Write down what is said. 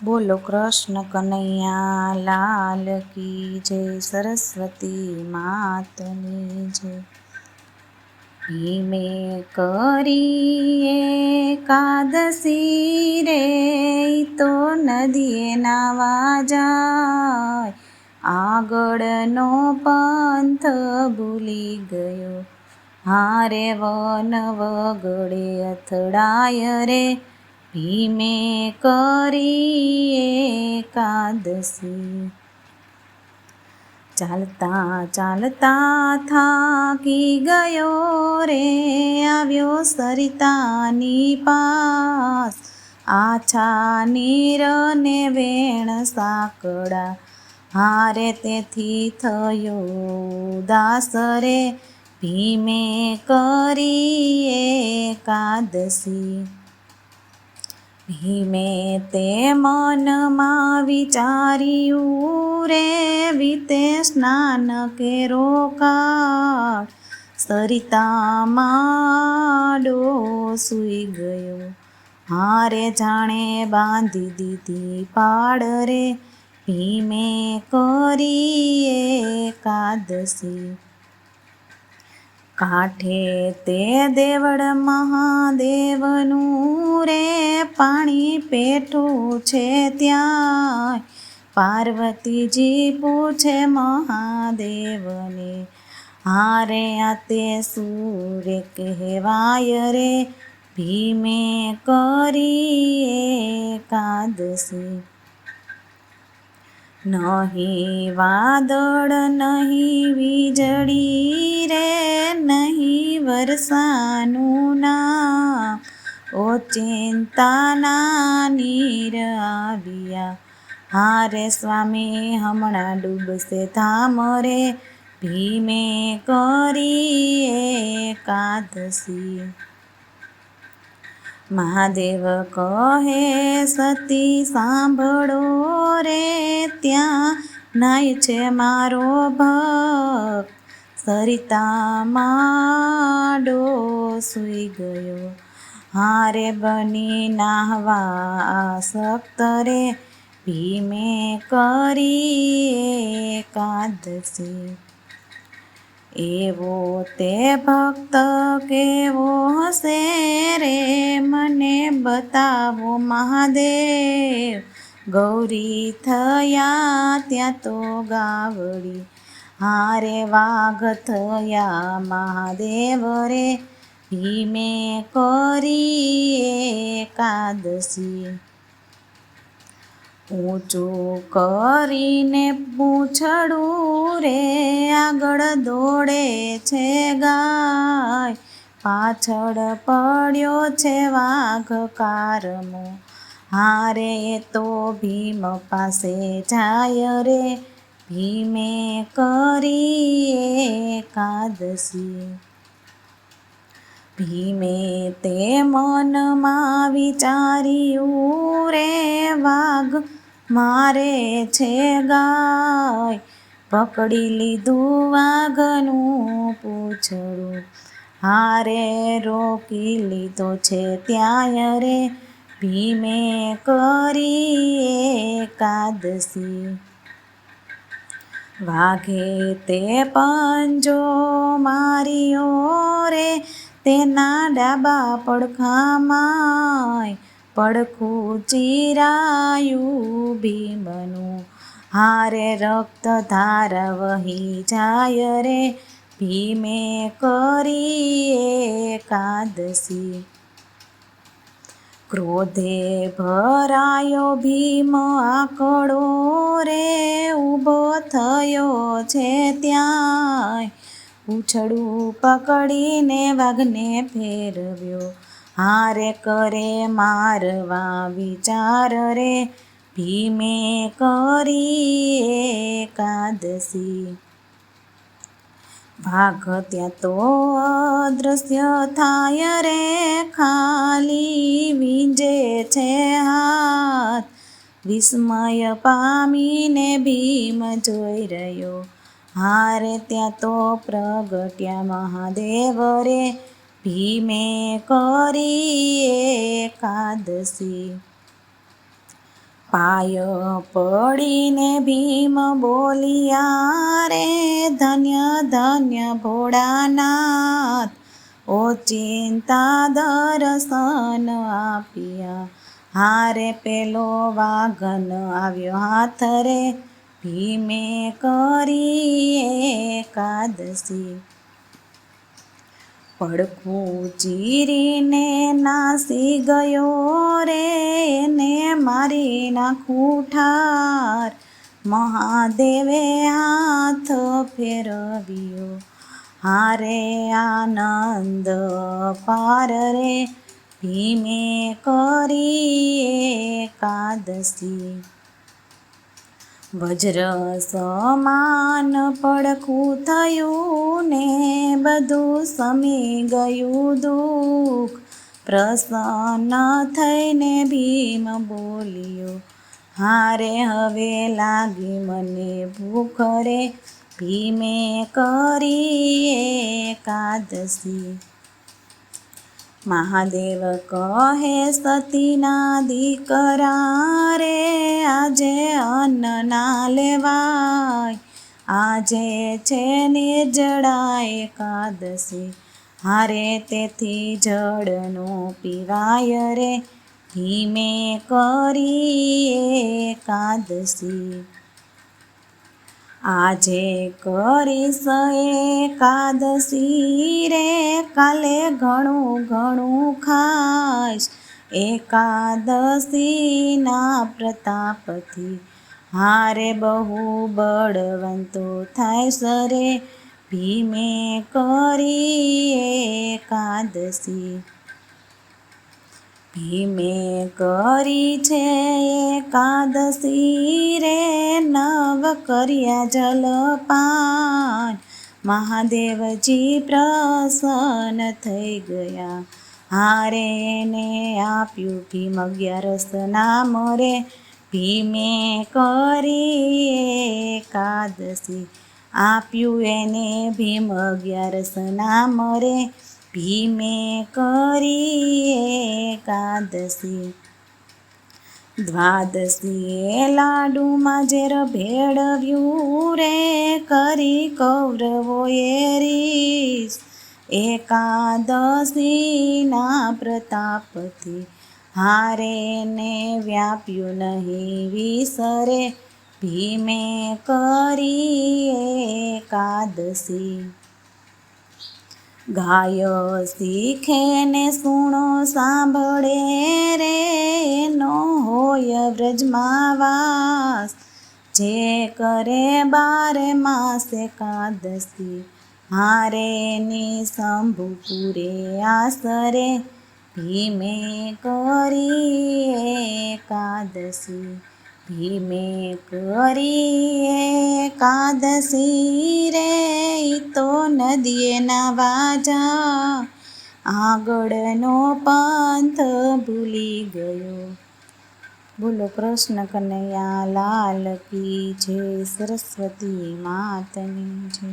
બોલો કૃષ્ણ કનૈયા લાલ કી જય, સરસ્વતી માતની જય। ભીમે કરી એકાદશી રે, તો નદીએ નાવા જાય, આગળનો પંથ ભૂલી ગયો, હારે વન વગડે અથડાય રે, ભીમે કરી એકાદશી। ચાલતા ચાલતા થાકી ગયો રે, આવ્યો સરિતાની પાસ, આછા નીર ને વેણ સાંકળા, હારે તેથી થયો ઉદાસ રે, ભીમે કરી એકાદશી। ભીમે તે મનમાં વિચાર્યું રે, વીતે સ્નાન કેરો કાળ, સરિતામાં ડોહો સૂઈ ગયો, હારે જાણે બાંધી દીધી પાડ રે, ભીમે કરી એકાદશી। કાંઠે તે દેવળ મહાદેવનું રે, પાણી પેઠું છે ત્યાં, પાર્વતીજી પૂછે મહાદેવને, હારે આ તે સૂર્ય કહેવાય રે, ભીમે કરી એકાદશી। નહીં વાદળ નહીં વીજળી રે, નહીં વરસાનું નામ, ઓચિંતાના નીર આવ્યા, હારે સ્વામી હમણાં ડૂબશે ધામ રે, ભીમે કરી એકાદશી। મહાદેવ કહે સતી સાંભળો રે, ત્યાં નાય છે મારો ભક્ત, સરિતામાં ડોહો સૂઈ ગયો, હારે બની નાહવા આસક્ત રે, ભીમે કરી એકાદશી। એવો તે ભક્ત કેવો હશે રે, મને બતાવો મહાદેવ, ગૌરી થયા ત્યાં તો ગાવડી, હારે વાઘ થયા મહાદેવ રે, ભીમે કરી એકાદશી। ઊંચું કરીને પૂંછડું રે, આગળ દોડે છે ગાય, પાછળ પડ્યો છે વાઘ કારમો, હારે તો ભીમ પાસે જાય રે, ભીમે કરી એકાદશી। ભીમે તે મનમાં વિચાર્યું રે, વાઘ મારે છે ગાય, પકડી લીધું વાઘનું પૂંછડું, હારે રોકી લીધો છે ત્યાંય રે, ભીમે કરી એકાદશી। વાઘે તે પંજો માર્યો રે, તેના ડાબા પડખામાં પડખું ચીરાયું ભીમનું, હારે રક્ત ધાર વહી જાય રે, ભીમે કરી એકાદશી। ક્રોધે ભરાયો ભીમ આકળો રે, ઊભો થયો છે ત્યાં, પૂંછડું પકડીને વાઘને ફેરવ્યો, હારે કરે મારવા વિચાર રે, ભીમે કરી એકાદશી। વાઘ ત્યાં તો અદૃશ્ય થાય રે, ખાલી વીંજે છે હાથ, વિસ્મય પામીને ભીમ જોઈ રહ્યો, હારે ત્યાં તો પ્રગટ્યા મહાદેવ રે, ભીમે કરી એકાદશી। પાય પડીને ભીમ બોલિયા રે, ધન્ય ધન્ય ભોળાનાથ, ઓચિંતા દર્શન આપ્યા. હારે પેલો વાઘન આવ્યો હાથ રે, ભીમે કરી એકાદશી. પડખું ચીરીને નાસી ગયો રે, ને મારી નાખું ઠાર. મહાદેવે હાથ ફેરવ્યો, હારે આનંદ પાર રે, ભીમે કરી એકાદશી. વજ્ર સમાન પડખું થયું ને, બધું સમી ગયું દુઃખ. પ્રસન્ન થઈને ભીમ બોલ્યો, હારે હવે લાગી મને ભૂખ રે, ભીમે કરી એકાદશી. મહાદેવ કહે સતીના દીકરા રે, આજે અન્ન ના લેવાય, આજે છે નિર્જળા એકાદશી. હારે તેથી જળનો પીવાય રે, ભીમે કરી એકાદશી. આજે કરીશ એકાદશી રે, કાલે ઘણું ઘણું ખાઈશ. એકાદશીના પ્રતાપથી હારે બહુ બળવંતો થાય સરે, ભીમે કરી એકાદશી. ભીમે કરી છે એકાદશી રે, નવ કર્યા જલપાન. મહાદેવજી પ્રસન્ન થઈ ગયા, હારે એને આપ્યું ભીમ 11 નામ રે, ભીમે કરી એકાદશી. આપ્યું એને ભીમ 11 નામ રે, ભીમે કરી એકાદશી. દ્વાદશીએ લાડુમાં ઝેર ભેળવ્યું રે, કરી કૌરવોએ રીસ. એકાદશીના પ્રતાપથી હારે ને વ્યાપ્યું નહીં વિસરે, ભીમે કરી એકાદશી. ગાય શીખે ને સુણો સાંભળે રે, નો હોય વ્રજમાં વાસ. જે કરે 12 માસ એકાદશી, હારે ની શંભુ પૂરે આસરે, ભીમે કરી એકાદશી. ભીમે કરી એકાદશી રે, તો નદીએ નાવા જા, આગળનો પંથ ભૂલી ગયો. બોલો કૃષ્ણ કનૈયા લાલ કી જય, સરસ્વતી માતની જય.